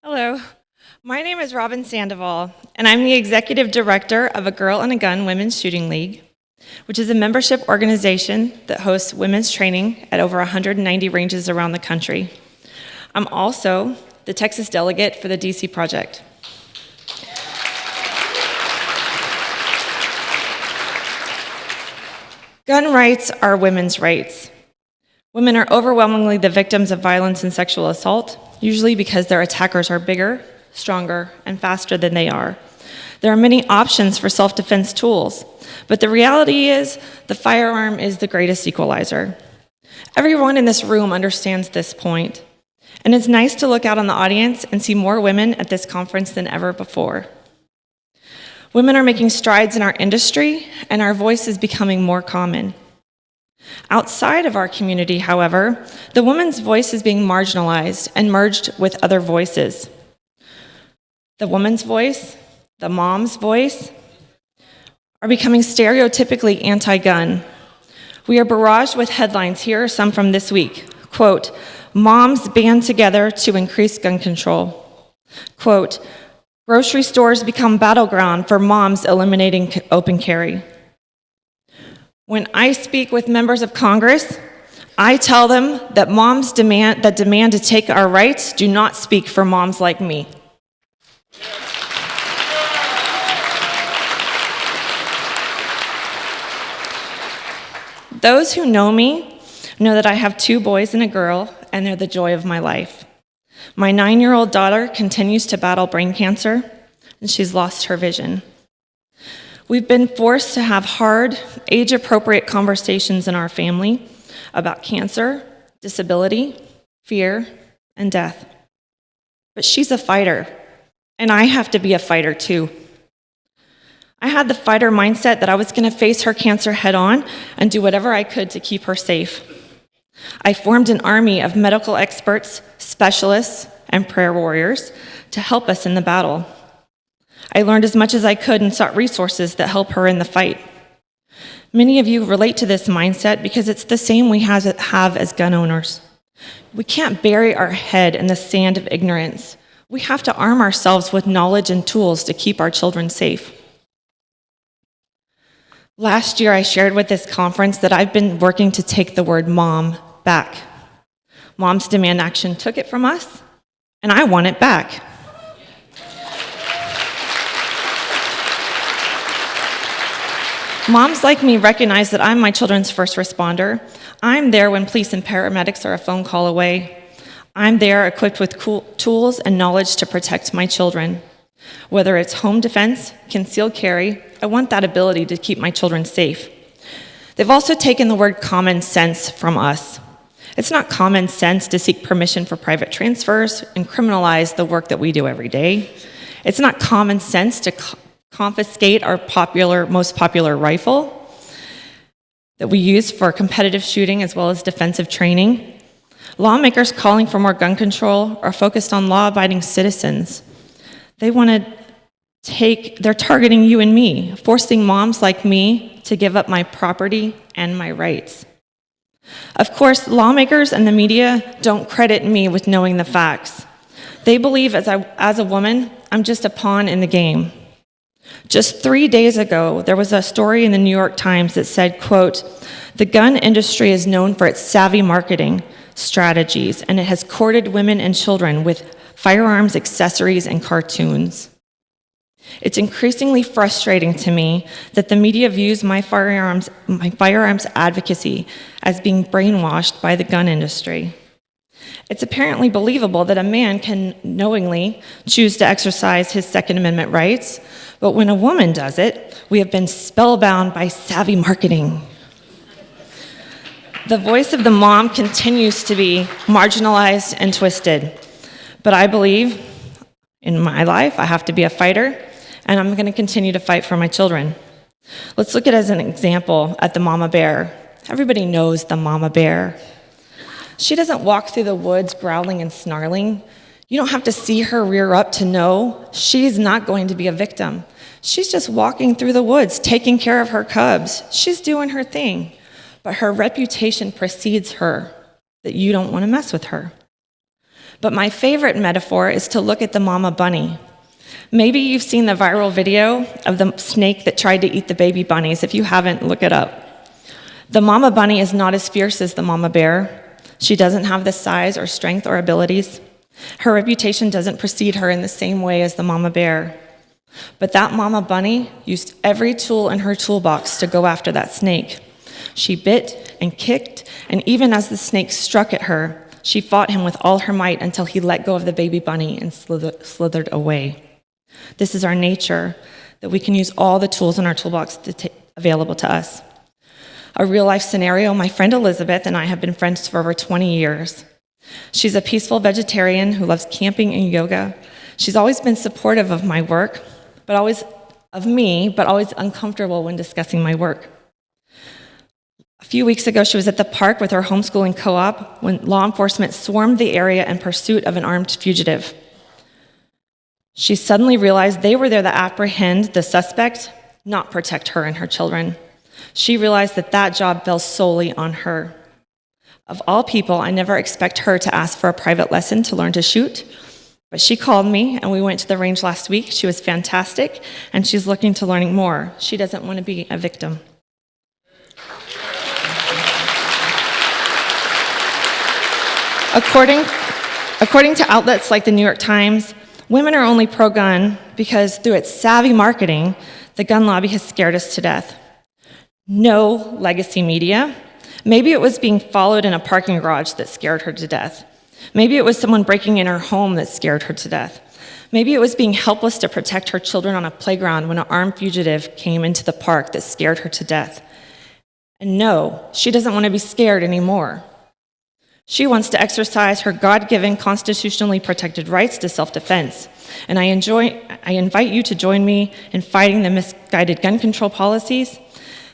Hello, my name is Robyn Sandoval, and I'm the Executive Director of a Girl and a Gun Women's Shooting League, which is a membership organization that hosts women's training at over 190 ranges around the country. I'm also the Texas delegate for the DC project. Gun rights are women's rights. Women are overwhelmingly the victims of violence and sexual assault, usually because their attackers are bigger, stronger, and faster than they are. There are many options for self-defense tools, but the reality is the firearm is the greatest equalizer. Everyone in this room understands this point, and it's nice to look out on the audience and see more women at this conference than ever before. Women are making strides in our industry, and our voice is becoming more common. Outside of our community, however, the woman's voice is being marginalized and merged with other voices. The woman's voice, the mom's voice, are becoming stereotypically anti-gun. We are barraged with headlines. Here are some from this week. Quote, "Moms band together to increase gun control." Quote, "Grocery stores become battleground for moms eliminating open carry." When I speak with members of Congress, I tell them that moms demand to take our rights do not speak for moms like me. Those who know me know that I have 2 boys and a girl, and they're the joy of my life. My 9-year-old daughter continues to battle brain cancer, and she's lost her vision. We've been forced to have hard, age-appropriate conversations in our family about cancer, disability, fear, and death. But she's a fighter, and I have to be a fighter too. I had the fighter mindset that I was going to face her cancer head-on and do whatever I could to keep her safe. I formed an army of medical experts, specialists, and prayer warriors to help us in the battle. I learned as much as I could and sought resources that help her in the fight. Many of you relate to this mindset because it's the same we have as gun owners. We can't bury our head in the sand of ignorance. We have to arm ourselves with knowledge and tools to keep our children safe. Last year, I shared with this conference that I've been working to take the word mom back. Moms Demand Action took it from us, and I want it back. Moms like me recognize that I'm my children's first responder. I'm there when police and paramedics are a phone call away. I'm there equipped with tools and knowledge to protect my children. Whether it's home defense, concealed carry, I want that ability to keep my children safe. They've also taken the word common sense from us. It's not common sense to seek permission for private transfers and criminalize the work that we do every day. It's not common sense to confiscate our most popular rifle that we use for competitive shooting as well as defensive training. Lawmakers calling for more gun control are focused on law-abiding citizens. They're targeting you and me, forcing moms like me to give up my property and my rights. Of course, lawmakers and the media don't credit me with knowing the facts. They believe as a woman, I'm just a pawn in the game. Just 3 days ago, there was a story in the New York Times that said, quote, "The gun industry is known for its savvy marketing strategies, and it has courted women and children with firearms, accessories, and cartoons." It's increasingly frustrating to me that the media views my firearms advocacy as being brainwashed by the gun industry. It's apparently believable that a man can knowingly choose to exercise his Second Amendment rights, but when a woman does it, we have been spellbound by savvy marketing. The voice of the mom continues to be marginalized and twisted, but I believe in my life I have to be a fighter, and I'm going to continue to fight for my children. Let's look at as an example at the mama bear. Everybody knows the mama bear. She doesn't walk through the woods growling and snarling. You don't have to see her rear up to know she's not going to be a victim. She's just walking through the woods, taking care of her cubs. She's doing her thing, but her reputation precedes her that you don't want to mess with her. But my favorite metaphor is to look at the mama bunny. Maybe you've seen the viral video of the snake that tried to eat the baby bunnies. If you haven't, look it up. The mama bunny is not as fierce as the mama bear. She doesn't have the size or strength or abilities. Her reputation doesn't precede her in the same way as the mama bear. But that mama bunny used every tool in her toolbox to go after that snake. She bit and kicked, and even as the snake struck at her, she fought him with all her might until he let go of the baby bunny and slithered away. This is our nature, that we can use all the tools in our toolbox available to us. A real-life scenario, my friend Elizabeth and I have been friends for over 20 years. She's a peaceful vegetarian who loves camping and yoga. She's always been supportive of my work, but always uncomfortable when discussing my work. A few weeks ago, she was at the park with her homeschooling co-op when law enforcement swarmed the area in pursuit of an armed fugitive. She suddenly realized they were there to apprehend the suspect, not protect her and her children. She realized that job fell solely on her. Of all people, I never expect her to ask for a private lesson to learn to shoot, but she called me and we went to the range last week. She was fantastic and she's looking to learning more. She doesn't want to be a victim. According to outlets like the New York Times, women are only pro-gun because through its savvy marketing, the gun lobby has scared us to death. No legacy media. Maybe it was being followed in a parking garage that scared her to death. Maybe it was someone breaking in her home that scared her to death. Maybe it was being helpless to protect her children on a playground when an armed fugitive came into the park that scared her to death. And no, she doesn't want to be scared anymore. She wants to exercise her God-given, constitutionally protected rights to self-defense. And I invite you to join me in fighting the misguided gun control policies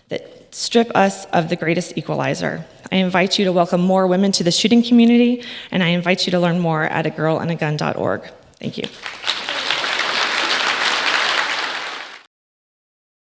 that strip us of the greatest equalizer. I invite you to welcome more women to the shooting community, and I invite you to learn more at agirlandagun.org. Thank you.